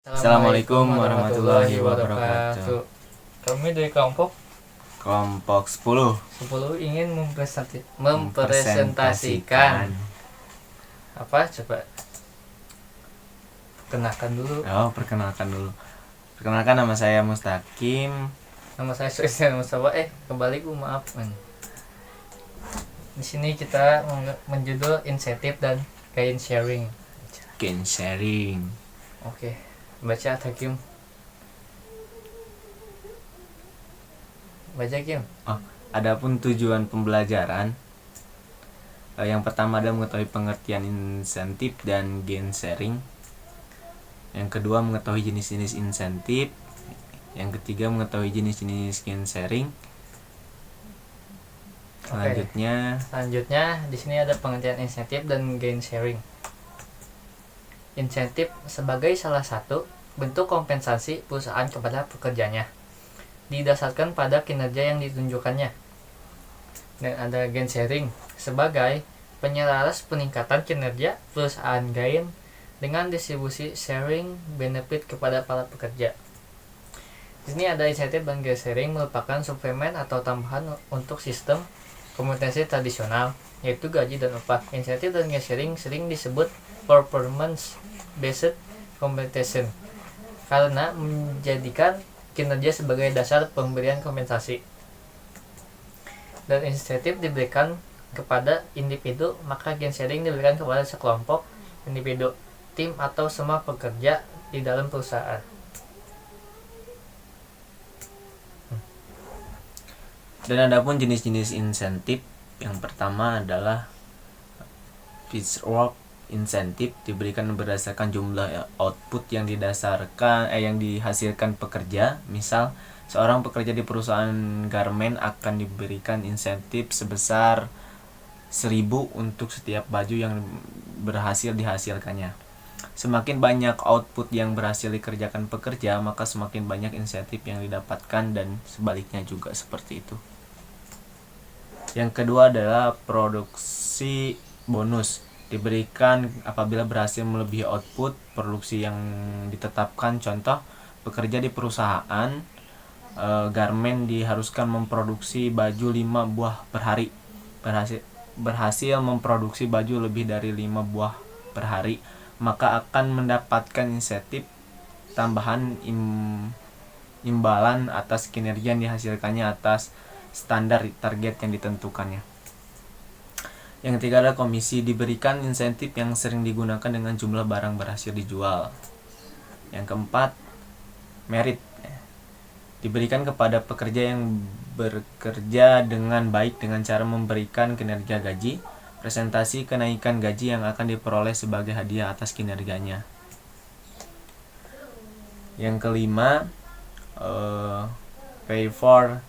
Assalamualaikum warahmatullahi wabarakatuh. Kami dari kelompok Kelompok 10 ingin mempresentasikan apa? Coba perkenalkan dulu. Perkenalkan, nama saya Mustaqim. Nama saya Suisyan Mustafa. Kembali maaf man. Di sini kita menjudul insentif dan gain sharing. Gain sharing. Oke. Baca Hakim. Baca Kim. Adapun tujuan pembelajaran, yang pertama adalah mengetahui pengertian insentif dan gain sharing. Yang kedua, mengetahui jenis-jenis insentif. Yang ketiga, mengetahui jenis-jenis gain sharing. Selanjutnya di sini ada pengertian insentif dan gain sharing. Insentif sebagai salah satu bentuk kompensasi perusahaan kepada pekerjanya, didasarkan pada kinerja yang ditunjukkannya. Dan ada gain sharing sebagai penyelaras peningkatan kinerja perusahaan gain dengan distribusi sharing benefit kepada para pekerja. Di sini ada insentif dan gain sharing merupakan suplemen atau tambahan untuk sistem kompensasi tradisional, yaitu gaji dan upah. Insentif dan gain sharing sering disebut performance based compensation karena menjadikan kinerja sebagai dasar pemberian kompensasi. Dan insentif diberikan kepada individu, maka gain sharing diberikan kepada sekelompok individu, tim, atau semua pekerja di dalam perusahaan. Dan adapun jenis-jenis insentif, yang pertama adalah piecework insentif, diberikan berdasarkan jumlah output yang dihasilkan pekerja. Misal, seorang pekerja di perusahaan garmen akan diberikan insentif sebesar 1.000 untuk setiap baju yang berhasil dihasilkannya. Semakin banyak output yang berhasil dikerjakan pekerja, maka semakin banyak insentif yang didapatkan, dan sebaliknya juga seperti itu. Yang kedua adalah produksi bonus, diberikan apabila berhasil melebihi output produksi yang ditetapkan. Contoh, pekerja di perusahaan garmen diharuskan memproduksi baju 5 buah per hari. Berhasil memproduksi baju lebih dari 5 buah per hari, maka akan mendapatkan insentif tambahan imbalan atas kinerja yang dihasilkannya atas standar target yang ditentukannya. Yang ketiga adalah komisi, diberikan insentif yang sering digunakan dengan jumlah barang berhasil dijual. Yang keempat, merit, diberikan kepada pekerja yang bekerja dengan baik dengan cara memberikan kinerja gaji, presentasi kenaikan gaji yang akan diperoleh sebagai hadiah atas kinerjanya. Yang kelima, pay for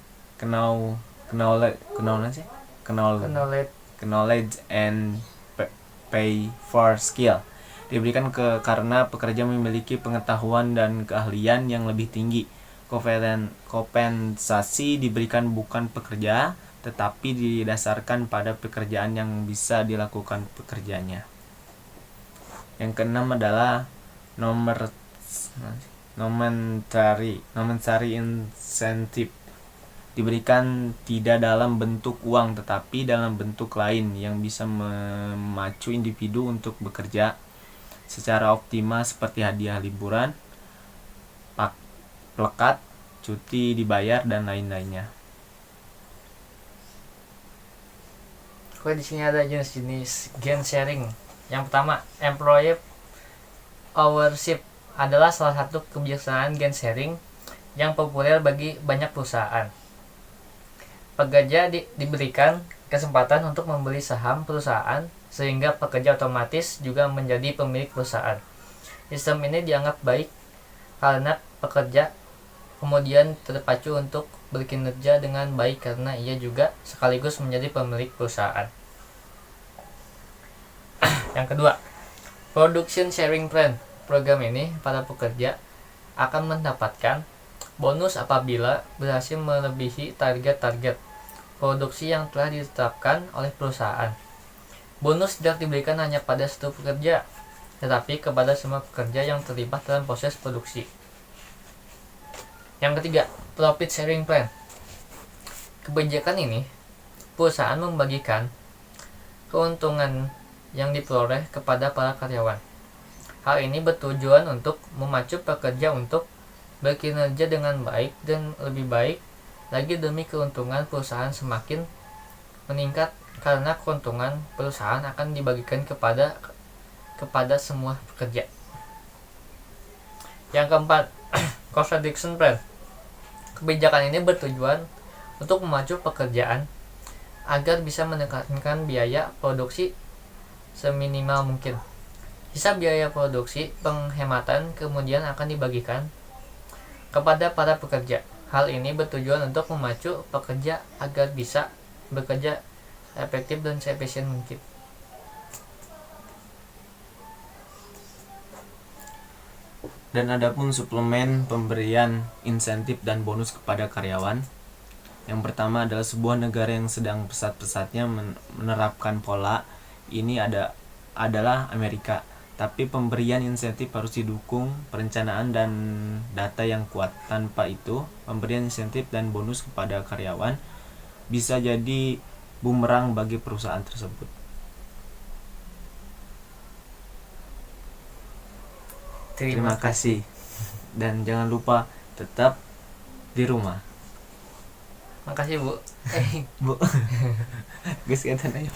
knowledge and pay for skill, diberikan karena pekerja memiliki pengetahuan dan keahlian yang lebih tinggi. Kompensasi diberikan bukan pekerja, tetapi didasarkan pada pekerjaan yang bisa dilakukan pekerjanya. Yang keenam adalah monetary incentive, diberikan tidak dalam bentuk uang tetapi dalam bentuk lain yang bisa memacu individu untuk bekerja secara optimal, seperti hadiah liburan, plakat, cuti dibayar, dan lain-lainnya. Di sini ada jenis-jenis gain sharing. Yang pertama, employee ownership adalah salah satu kebiasaan gain sharing yang populer bagi banyak perusahaan. Pekerja diberikan kesempatan untuk membeli saham perusahaan, sehingga pekerja otomatis juga menjadi pemilik perusahaan. Sistem ini dianggap baik karena pekerja kemudian terpacu untuk berkinerja dengan baik karena ia juga sekaligus menjadi pemilik perusahaan. Yang kedua, production sharing plan. Program ini para pekerja akan mendapatkan bonus apabila berhasil melebihi target-target produksi yang telah ditetapkan oleh perusahaan. Bonus tidak diberikan hanya pada satu pekerja, tetapi kepada semua pekerja yang terlibat dalam proses produksi. Yang ketiga, profit sharing plan. Kebijakan ini, perusahaan membagikan keuntungan yang diperoleh kepada para karyawan. Hal ini bertujuan untuk memacu pekerja untuk berkinerja dengan baik dan lebih baik lagi demi keuntungan perusahaan semakin meningkat karena keuntungan perusahaan akan dibagikan kepada semua pekerja. Yang keempat, cost reduction plan. Kebijakan ini bertujuan untuk memacu pekerjaan agar bisa menekankan biaya produksi seminimal mungkin. Sisa biaya produksi penghematan kemudian akan dibagikan kepada para pekerja. Hal ini bertujuan untuk memacu pekerja agar bisa bekerja efektif dan seefisien mungkin. Dan adapun suplemen pemberian insentif dan bonus kepada karyawan. Yang pertama adalah sebuah negara yang sedang pesat-pesatnya menerapkan pola ini adalah Amerika. Tapi pemberian insentif harus didukung perencanaan dan data yang kuat. Tanpa itu, pemberian insentif dan bonus kepada karyawan bisa jadi bumerang bagi perusahaan tersebut. Terima kasih. Dan jangan lupa tetap di rumah. Makasih, Bu. Bu. Guys, kata ayo.